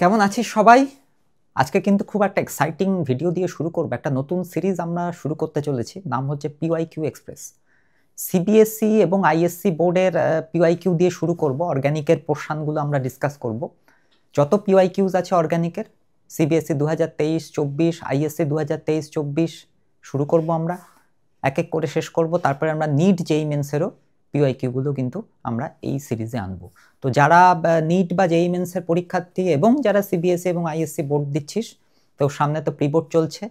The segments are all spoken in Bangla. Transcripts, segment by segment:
কেমন আছিস সবাই? আজকে কিন্তু খুব একটা এক্সাইটিং ভিডিও দিয়ে শুরু করব। একটা নতুন সিরিজ আমরা শুরু করতে চলেছি, নাম হচ্ছে পিওয়াইকিউ এক্সপ্রেস। সিবিএসই এবং আইএসসি বোর্ডের পিওয়াইকিউ দিয়ে শুরু করব। অর্গানিকের পোর্শনগুলো আমরা ডিসকাস করব। যত পিওয়াইকিউজ আছে অর্গানিকের, সিবিএসই 2023-24, আইএসসি 2023-24 শুরু করব আমরা, এক এক করে শেষ করব। তারপরে আমরা নিট জেই মেন্সেরও পিওয়াইকিউগুলো কিন্তু আমরা এই সিরিজে আনবো। তো যারা নিট বা জেই মেন্সের পরীক্ষার্থী এবং যারা সিবিএসই এবং আইএসসি বোর্ড দিচ্ছিস, তো সামনে তো প্রিবোর্ড চলছে,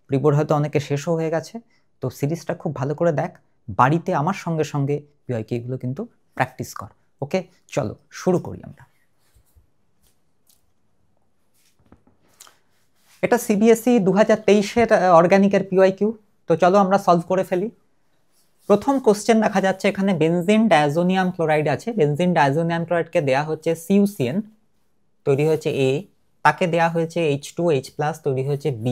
প্রিবোর্ড হয়তো অনেকে শেষও হয়ে গেছে। তো সিরিজটা খুব ভালো করে দেখ, বাড়িতে আমার সঙ্গে সঙ্গে পিওয়াইকিউগুলো কিন্তু প্র্যাকটিস কর। ওকে, চলো শুরু করি আমরা। এটা সিবিএসই 2023-এর অর্গানিকের পিওয়াইকিউ। তো চলো আমরা সলভ করে ফেলি। প্রথম কোশ্চেন দেখা যাচ্ছে এখানে বেনজিন ডায়াজোনিয়াম ক্লোরাইড আছে। বেনজিন ডায়াজোনিয়াম ক্লোরাইডকে দেয়া হচ্ছে CuCN, তৈরি হয়েছে A, তাকে দেয়া হয়েছে H2H+ তৈরি হয়েছে B,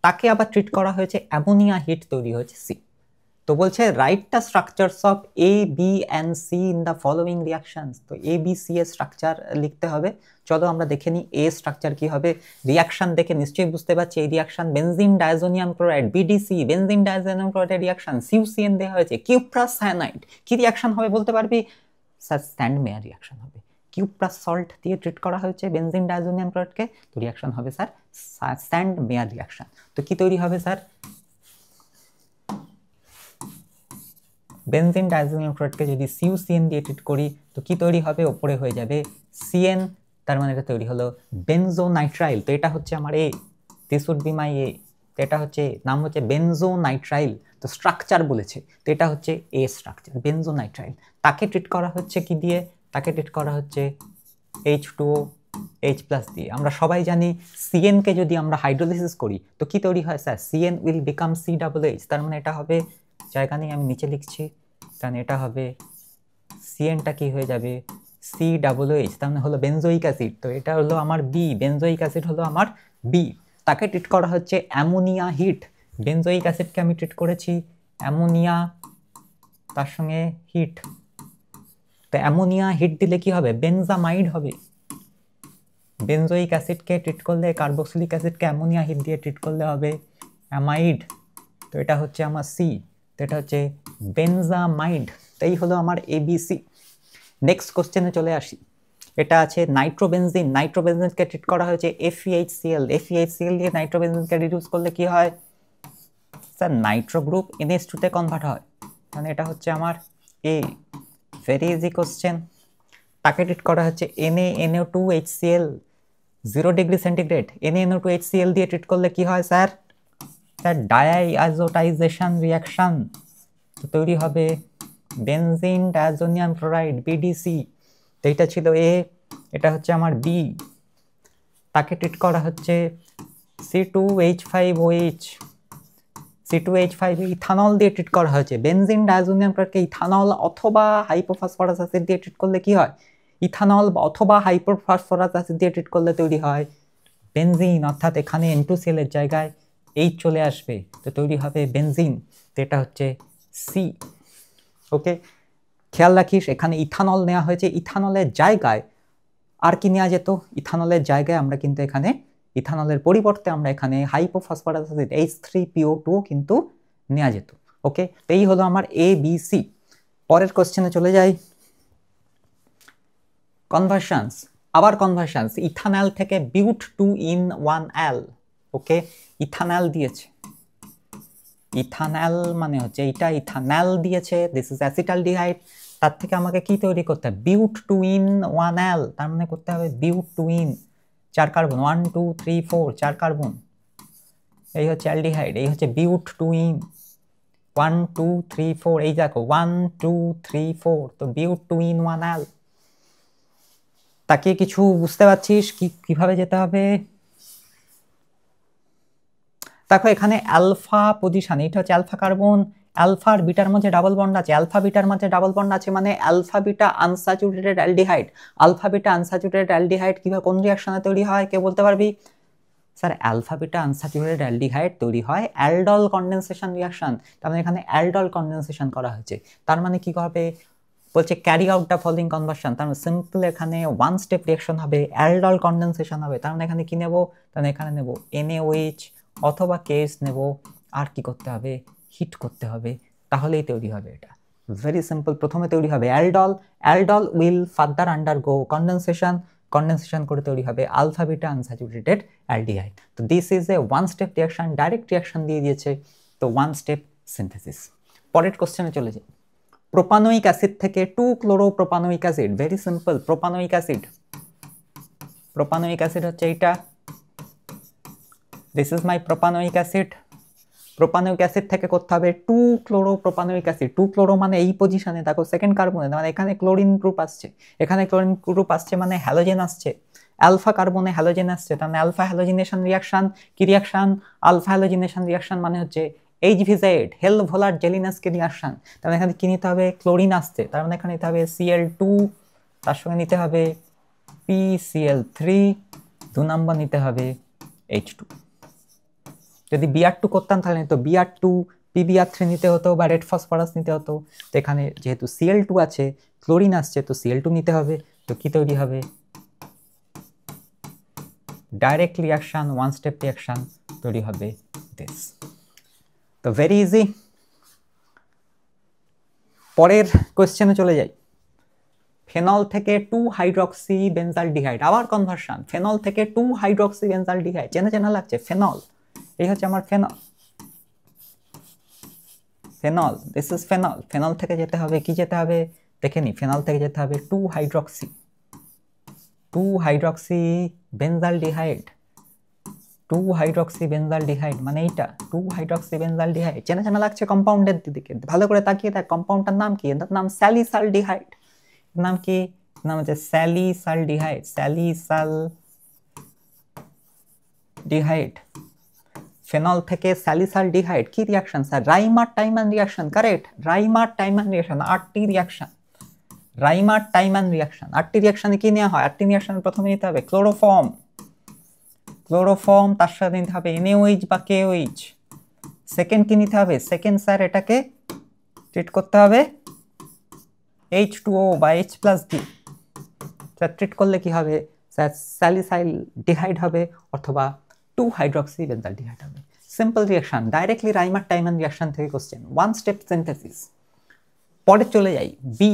তাকে আবার ট্রিট করা হয়েছে অ্যামোনিয়া হিট তৈরি হয়েছে C। তো বলছে write the structures of A, B and C in the following reactions. তো A, B, C এর স্ট্রাকচার লিখতে হবে। চলো আমরা দেখে নিই A স্ট্রাকচার কি হবে। রিয়াকশন দেখে নিশ্চয়ই বুঝতে পারছি এই reaction benzene diazonium chloride BDC, benzene diazonium ক্লোরাইডের রিয়াকশন CuCN দেওয়া হয়েছে কিউপ্রাস সায়ানাইড। কি রিয়াকশন হবে বলতে পারবি? স্যার স্ট্যান্ড মেয়ার রিয়াকশন হবে। কিউপ্রাস সল্ট দিয়ে ট্রিট করা হয়েছে বেনজিন ডায়াজোনিয়াম ক্লোরাইডকে, তো রিয়াকশন হবে স্যার স্ট্যান্ড মেয়ার রিয়াকশন। তো কি তৈরি হবে স্যার? বেনজিন ডায়াজোনিয়াম ক্লোরাইডকে যদি CuCN দিয়ে ট্রিট করি তো কি তৈরি হবে? ওপরে হয়ে যাবে CN, তার মানে এটা তৈরি হলো বেনজোনাইট্রাইল। তো এটা হচ্ছে আমার A, this would be my A। তো এটা হচ্ছে নাম হচ্ছে বেনজোনাইট্রাইল। তো স্ট্রাকচার বলেছে, তো এটা হচ্ছে A স্ট্রাকচার বেনজোনাইট্রাইল। তাকে ট্রিট করা হচ্ছে কি দিয়ে? তাকে ট্রিট করা হচ্ছে H2OH+ দিয়ে। আমরা সবাই জানি CN কে যদি আমরা হাইড্রোলিসিস করি তো কি তৈরি হয় sir? CN will become COOH। তার মানে এটা হবে, জায়গা নেই আমি নিচে লিখছি, কারণ এটা হবে CNটা কি হয়ে যাবে COOH, তার মানে হলো বেনজোইক অ্যাসিড। তো এটা হলো আমার B, বেনজোইক অ্যাসিড হলো আমার B। তাকে ট্রিট করা হচ্ছে অ্যামোনিয়া হিট। বেনজোইক অ্যাসিডকে আমি ট্রিট করেছি অ্যামোনিয়া, তার সঙ্গে হিট। তো অ্যামোনিয়া হিট দিলে কি হবে? বেনজামাইড হবে। বেনজোইক অ্যাসিডকে ট্রিট করলে, কার্বক্সিলিক অ্যাসিডকে অ্যামোনিয়া হিট দিয়ে ট্রিট করলে হবে অ্যামাইড। তো এটা হচ্ছে আমার C, তো এটা হচ্ছে বেনজামাইড। তো এই হলো আমার ABC। নেক্সট কোশ্চেনে চলে আসি। এটা আছে নাইট্রোবেনজিন। নাইট্রোবেনজিনকে ট্রিট করা হয়েছে FeHCl। FeHCl দিয়ে নাইট্রোবেনজিনকে রিডিউস করলে কি হয় স্যার? নাইট্রো গ্রুপ NH2 তে কনভার্ট হয়, মানে এটা হচ্ছে আমার A। Very easy question. তাকে ট্রিট করা হচ্ছে NaNO2HCl 0 ডিগ্রি সেন্টিগ্রেড। NaNO2HCl দিয়ে ট্রিট করলে কি হয় স্যার? Sir ডাইআইজোটাইজেশন reaction. তো তৈরি হবে বেনজিন ডায়াজোনিয়াম ক্লোরাইড BDC। তো এটা ছিল A, এটা হচ্ছে আমার B। তাকে ট্রিট করা হচ্ছে C2H5OH। C2H5 ইথানল দিয়ে ট্রিট করা হয়েছে। বেনজিন ডায়াজোনিয়াম ক্লোরাইডকে ইথানল অথবা হাইপোফসফরাস অ্যাসিড দিয়ে ট্রিট করলে কি হয়? ইথানল অথবা হাইপোফসফরাস অ্যাসিড দিয়ে ট্রিট করলে তৈরি হয় বেনজিন, অর্থাৎ এখানে N2Cl এর জায়গায় H চলে আসবে, তো তৈরি হবে বেনজিন। তো এটা হচ্ছে C। ওকে, খেয়াল রাখিস এখানে ইথানল নেওয়া হয়েছে, ইথানলের জায়গায় আর কি নেওয়া যেত? ইথানলের জায়গায় আমরা কিন্তু এখানে ইথানলের পরিবর্তে আমরা এখানে হাইপোফসফরাস অ্যাসিড H3PO2 কিন্তু নেওয়া যেত। ওকে, তো এই হলো আমার ABC। পরের কোশ্চেনে চলে যাই। কনভার্সনস, আবার কনভার্সনস। ইথানল থেকে but2in1al। ওকে, ইথানল দিয়েছে, ইথানল মানে হচ্ছে এটা ইথানল দিয়েছে, দিস ইজ অ্যাসিটালডিহাইড। তার থেকে আমাকে কি তৈরি করতে হবে? but2in1al, তার মানে করতে হবে but2in, 4 কার্বন, 1 2 3 4, 4 কার্বন। এই হচ্ছে অ্যালডিহাইড, এই হচ্ছে but2in 1 2 3 4। এই দেখো 1 2 3 4, তো but2in1al। তাকে কিছু বুঝতে পারছিস কিভাবে যেতে হবে? দেখো এখানে অ্যালফা পজিশন, এটা হচ্ছে অ্যালফা কার্বন, অ্যালফা আর বিটার মাঝে ডাবল বন্ড আছে, অ্যালফা বিটার মাঝে ডাবল বন্ড আছে, মানে alpha beta unsaturated aldehyde. Alpha beta unsaturated aldehyde কিভাবে, কোন রিঅ্যাকশনে তৈরি হয় কে বলতে পারবি? Sir alpha beta unsaturated aldehyde তৈরি হয় অ্যালডল কনডেনসেশন রিঅ্যাকশন। তার মানে এখানে অ্যালডল কনডেনসেশন করা হয়েছে, তার মানে কি হবে? বলছে carry out the following conversion, তার মানে সিম্পল এখানে ওয়ান স্টেপ রিঅ্যাকশন হবে, অ্যালডল কনডেনসেশন হবে, তার মানে এখানে কি নেব, তাহলে এখানে নেব NaOH অথবা কেস নেব, আর কি করতে হবে, হিট করতে হবে, তাহলেই তৈরি হবে এটা। ভেরি সিম্পল, প্রথমে তৈরি হবে aldol, aldol will further undergo condensation, condensation করে তৈরি হবে আলফা বিটা আনস্যাচুরেটেড অ্যালডিহাইড। তো this is a one step reaction, direct reaction দিয়ে দিয়েছে, তো ওয়ান স্টেপ সিনথেসিস। পরের কোশ্চেনে চলে যাই। প্রোপানোইক অ্যাসিড থেকে 2-chloro-propanoic acid, very simple, propanoic acid, propanoic acid হচ্ছে এইটা, this is my propanoic acid. Propanoic acid থেকে করতে হবে 2-chloro-propanoic অ্যাসিড, 2-chloro মানে এই পজিশনে দেখো সেকেন্ড কার্বনে, মানে এখানে ক্লোরিন গ্রুপ আসছে, এখানে ক্লোরিন গ্রুপ আসছে মানে হ্যালোজেন আসছে, অ্যালফা কার্বনে হ্যালোজেন আসছে, তার মানে অ্যালফা হ্যালোজিনেশন রিঅ্যাকশন, কি রিঅ্যাকশন, আলফা হ্যালোজিনেশন রিঅ্যাকশন, মানে হচ্ছে HVZ হেল ভোলার জেলিনাসকে রিঅ্যাকশন, তার মানে এখানে কি নিতে হবে, ক্লোরিন আসছে, তার মানে এখানে নিতে হবে Cl2, তার সঙ্গে নিতে হবে PCl3, 2 নম্বর নিতে হবে H2। যদি Br2 করতাম তাহলে তো Br2 PBr3 নিতে হতো বা রেড ফসফরাস নিতে হতো, তো এখানে যেহেতু Cl2 আছে, ক্লোরিন আসছে, তো Cl2 নিতে হবে, তো কি তৈরি হবে, direct reaction, one step reaction তৈরি হবে দিস। তো ভেরি ইজি। পরের কোয়েশ্চেনে চলে যাই। ফেনল থেকে 2-হাইড্রক্সিবেনজালডিহাইড, আবার কনভার্সন, ফেনল থেকে 2-হাইড্রক্সিবেনজালডিহাইড, চেনা চেনা লাগছে, ফেনল, এই হচ্ছে আমার phenol, phenol, this is phenol, phenol থেকে যেতে হবে, কি যেতে হবে দেখে নি, ফেনল থেকে যেতে হবে 2-হাইড্রক্সিবেনজালডিহাইড, 2-হাইড্রক্সিবেনজালডিহাইড মানে এইটা 2-হাইড্রক্সিবেনজালডিহাইড, চেনা চেনা লাগছে কম্পাউন্ডের দিকে, ভালো করে তাকিয়ে দেখ কম্পাউন্ডটার নাম কি, এর নাম স্যালিসালডিহাইড, নাম কি, নাম হচ্ছে স্যালিসালডিহাইড, স্যালিসালডিহাইড। ফেনল থেকে স্যালিসালডিহাইড কি reaction sir, Reimer Tiemann reaction, correct, Reimer Tiemann reaction, 8টি রিঅ্যাকশন, রাইমার-টাইমান রিঅ্যাকশন, 8টি রিঅ্যাকশনে কি নেওয়া হয়, 8টি রিঅ্যাকশনে প্রথমে নিতে হবে ক্লোরোফর্ম, ক্লোরোফর্ম, তার সাথে নিতে হবে NaOH বা KOH, সেকেন্ড কি নিতে হবে, সেকেন্ড স্যার এটাকে ট্রিট করতে হবে H2O বা H+D, স্যার ট্রিট করলে কি হবে স্যার, স্যালিসালডিহাইড হবে অথবা 2-হাইড্রক্সিবেনজালডিহাইড হবে। সিম্পল রিঅ্যাকশন, ডাইরেক্টলি রাইমার-টাইমান রিঅ্যাকশন থেকে কোশ্চেন, ওয়ান স্টেপ সিনথেসিস। পরে চলে যাই বি,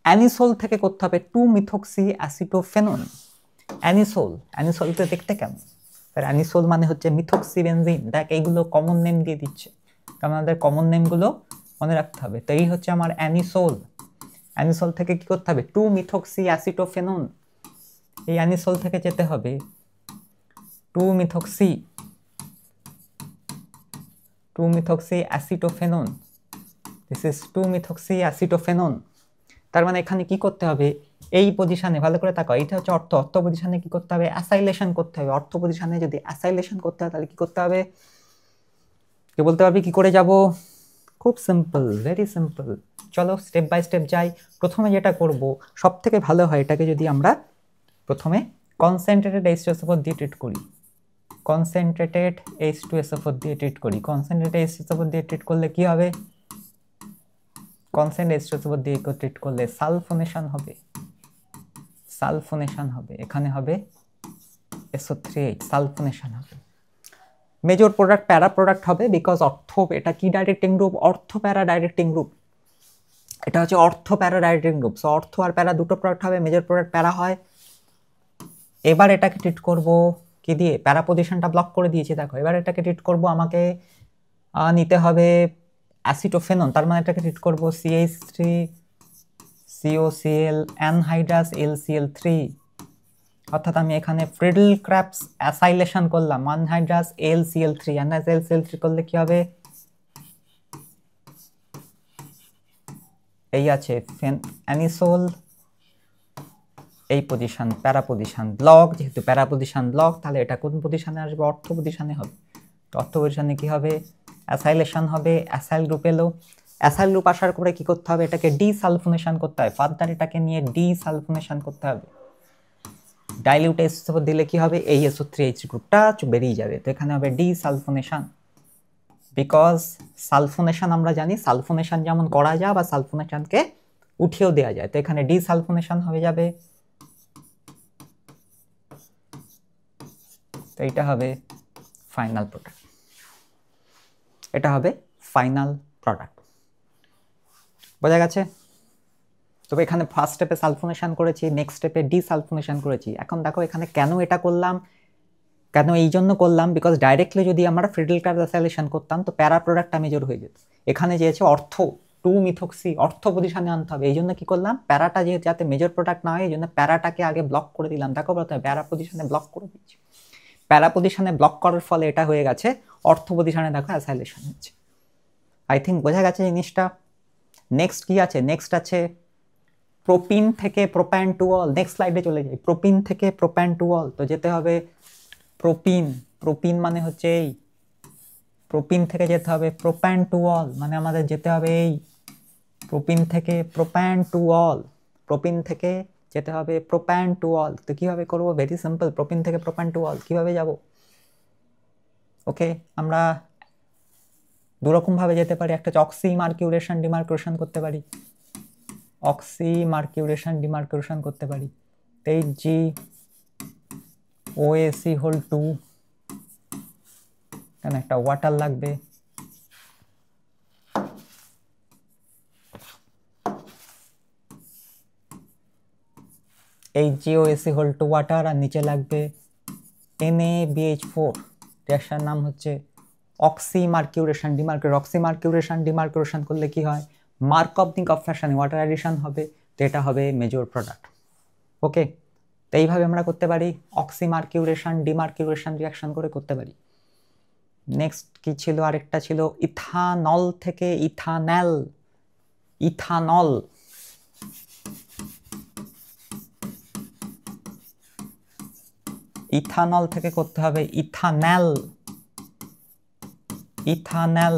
অ্যানিসোল থেকে করতে হবে 2-মিথক্সিঅ্যাসিটোফেনন। অ্যানিসোল, অ্যানিসোলটা দেখতে কেমন স্যার, অ্যানিসোল মানে হচ্ছে মিথক্সিবেনজিন, দেখ এইগুলো কমন নেম দিয়ে দিচ্ছে, কারণ আমাদের কমন নেমগুলো মনে রাখতে হবে, তো এই হচ্ছে আমার অ্যানিসোল। অ্যানিসোল থেকে কি করতে হবে 2-মিথক্সিঅ্যাসিটোফেনন, এই অ্যানিসোল থেকে যেতে হবে 2-মিথক্সিঅ্যাসিটোফেনন, দিস ইজ 2-মিথক্সিঅ্যাসিটোফেনন। তার মানে এখানে কি করতে হবে, এই পজিশনে ভালো করে তাকাও, এটা হচ্ছে অর্থ, অর্থ পজিশনে কি করতে হবে, অ্যাসাইলেশন করতে হবে, অর্থ পজিশনে যদি অ্যাসাইলেশন করতে হয় তাহলে কি করতে হবে, কে বলতে পারবি কি করে যাব, খুব সিম্পল, ভেরি সিম্পল, চলো স্টেপ বাই স্টেপ যাই। প্রথমে যেটা করব সব থেকে ভালো হয় এটাকে যদি আমরা প্রথমে কনসেন্ট্রেটেড H2SO4 দিয়ে ট্রিট করি, কনসেন্ট্রেটেড H2SO4 দিয়ে ট্রিট করি, কনসেন্ট্রেটেড H2SO4 দিয়ে ট্রিট করলে কি হবে, কনসেন্ট্রেটেড H2SO4 দিয়ে ট্রিট করলে সালফোনেশন হবে, সালফোনেশন হবে, এখানে হবে SO3H, সালফোনেশন হবে। মেজর প্রোডাক্ট প্যারা প্রোডাক্ট হবে, বিকজ অর্থ, এটা কি ডাইরেক্টিং গ্রুপ, অর্থ প্যারা ডাইরেক্টিং গ্রুপ, এটা হচ্ছে অর্থ প্যারা ডাইরেক্টিং গ্রুপ, সো অর্থ আর প্যারা দুটো প্রোডাক্ট হবে, মেজর প্রোডাক্ট প্যারা হয়। এবার এটাকে ট্রিট করব কি দিয়ে, প্যারা পজিশনটা ব্লক করে দিয়েছি দেখো, এবার এটাকে ট্রিট করব, আমাকে নিতে হবে অ্যাসিটোফেনন, তার মানে এটাকে ট্রিট করব CH3 COCl অ্যানহাইড্রাস LCl3, অর্থাৎ আমি এখানে ফ্রিডল ক্র্যাপস অ্যাসাইলেশন করলাম, অ্যানহাইড্রাস LCl3, অ্যানহাইড্রাস LCl3 করলে কি হবে, এই আছে অ্যানিসোল, এই পজিশন প্যারা পজিশন ব্লক, যেহেতু প্যারা পজিশন ব্লক তাহলে এটা কোন পজিশনে আসবে, অর্থ পজিশনে হবে, তো অর্থ পজিশনে কি হবে, অ্যাসাইলেশন হবে, অ্যাসাইল গ্রুপ এলো, অ্যাসাইল গ্রুপ আসার পরে কি করতে হবে, এটাকে ডিসালফোনেশন করতে হবে, ফার্দার এটাকে নিয়ে ডিসালফোনেশন করতে হবে, ডাইলিউট H2SO4 দিলে কি হবে, এই SO3H গ্রুপটা বেরিয়ে যাবে, তো এখানে হবে ডিসালফোনেশন, বিকজ সালফোনেশন আমরা জানি, সালফোনেশন যেমন করা যায় বা সালফোনেশনকে উঠিয়েও দেওয়া যায়। তো এখানে ডিসালফোনেশন হয়ে যাবে, তো এটা হবে ফাইনাল প্রোডাক্ট, এটা হবে ফাইনাল প্রোডাক্ট। বোঝা গেছে? তবে এখানে ফার্স্ট স্টেপে সালফোনেশন করেছি, নেক্সট স্টেপে ডিসালফোনেশন করেছি। এখন দেখো এখানে কেন এটা করলাম, কেন এই জন্য করলাম, বিকজ ডাইরেক্টলি যদি আমরা ফ্রিডেল ক্যারবাসিলেশন করতাম তো প্যারা প্রোডাক্টটা মেজর হয়ে যেত। এখানে যেয়েছে অর্থ 2-মিথক্সি অর্থ পজিশনে আনতে হবে, এই জন্য কি করলাম, প্যারাটা যাতে মেজর প্রোডাক্ট না হয় এই জন্য প্যারাটাকে আগে ব্লক করে দিলাম। দেখো প্রথমে প্যারা পজিশনে ব্লক করে দিচ্ছি, প্যারা পজিশনে ব্লক করার ফলে এটা হয়ে গেছে অর্থ পজিশনে, দেখো অ্যাসাইলেশন হচ্ছে। আই থিঙ্ক বোঝা গেছে জিনিসটা। নেক্সট কি আছে, নেক্সট আছে প্রোপিন থেকে প্রোপ্যানটুঅল। নেক্সট স্লাইডে চলে যাই, প্রোপিন থেকে প্রোপ্যানটুঅল। তো যেতে হবে প্রোপিন, প্রোপিন মানে হচ্ছে এই, প্রোপিন থেকে যেতে হবে প্রোপ্যানটুঅল, মানে আমাদের যেতে হবে এই প্রোপিন থেকে প্রোপ্যানটুঅল, প্রোপিন থেকে যেতে হবে প্রোপ্যানটুঅল। তো কিভাবে করবো, ভেরি সিম্পল, প্রোপিন থেকে প্রোপ্যানটুঅল কিভাবে যাব। ওকে, আমরা দুরকম ভাবে যেতে পারি, একটা হচ্ছে অক্সি মার্কিউরেশন ডিমার্কিউরেশন করতে পারি, অক্সি মার্কিউরেশন ডিমার্কিউরেশন করতে পারি। Hg OAC হোল 2, এখানে একটা ওয়াটার লাগবে, HgOAC হোল 2 ওয়াটার, আর নিচে লাগবে NaBH4। রিঅ্যাকশন নাম হচ্ছে অক্সি মার্কিউরেশন ডিমার্কিউরেশন। অক্সি মার্কিউরেশন ডিমার্কিউরেশন করলে কি হয়, মার্কভ-নিকভ ফ্যাশনে ওয়াটার অ্যাডিশন হবে, তো এটা হবে মেজর প্রোডাক্ট। ওকে, তো এইভাবে আমরা করতে পারি, অক্সি মার্কিউরেশন ডিমার্কিউরেশন রিঅ্যাকশন করে করতে পারি। নেক্সট কি ছিল, আরেকটা ছিল ইথানল থেকে ইথানল, ইথানল, ইথানল থেকে করতে হবে ইথানল, ইথানল।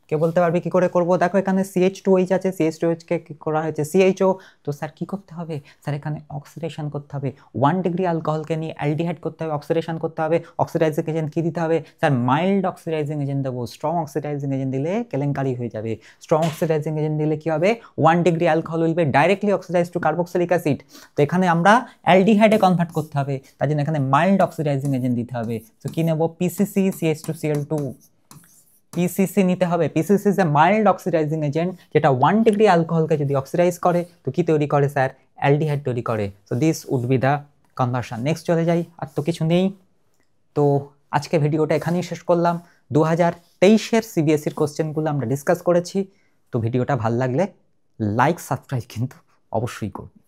কে বলতে পারবে কি করে করব, দেখো এখানে CH2H আছে, CH2H কে কি করা হয়েছে CHO, তো স্যার কি করতে হবে, স্যার এখানে অক্সিডেশন করতে হবে, 1 ডিগ্রি অ্যালকোহলকে নিয়ে অ্যালডিহাইড করতে হবে, অক্সিডেশন করতে হবে। অক্সিডাইজিং এজেন্ট কি দিতে হবে, স্যার মাইল্ড অক্সিডাইজিং এজেন্ট দেবো, স্ট্রং অক্সিডাইজিং এজেন্ট দিলে কেলেঙ্কারি হয়ে যাবে। স্ট্রং অক্সিডাইজিং এজেন্ট দিলে কি হবে, 1 degree alcohol will be directly oxidise to carboxylic acid, তো এখানে আমরা অ্যালডিহাইডে কনভার্ট করতে হবে, তার জন্য এখানে মাইল্ড অক্সিডাইজিং এজেন্ট দিতে হবে। তো কি নেব, PCC CH2Cl2, পিসিসি নিতে হবে। PCC is a mild oxidising agent, যেটা 1 ডিগ্রি অ্যালকোহলকে যদি অক্সিডাইজ করে তো কি তৈরি করে স্যার, অ্যালডিহাইড তৈরি করে। So this would be the conversion. Next চলে যাই, আর তো কিছু নেই। তো আজকে ভিডিওটা এখানেই শেষ করলাম। 2023-এর সিবিএসইর কোশ্চেনগুলো আমরা ডিসকাস করেছি। তো ভিডিওটা ভালো লাগলে লাইক সাবস্ক্রাইব কিন্তু অবশ্যই করুন।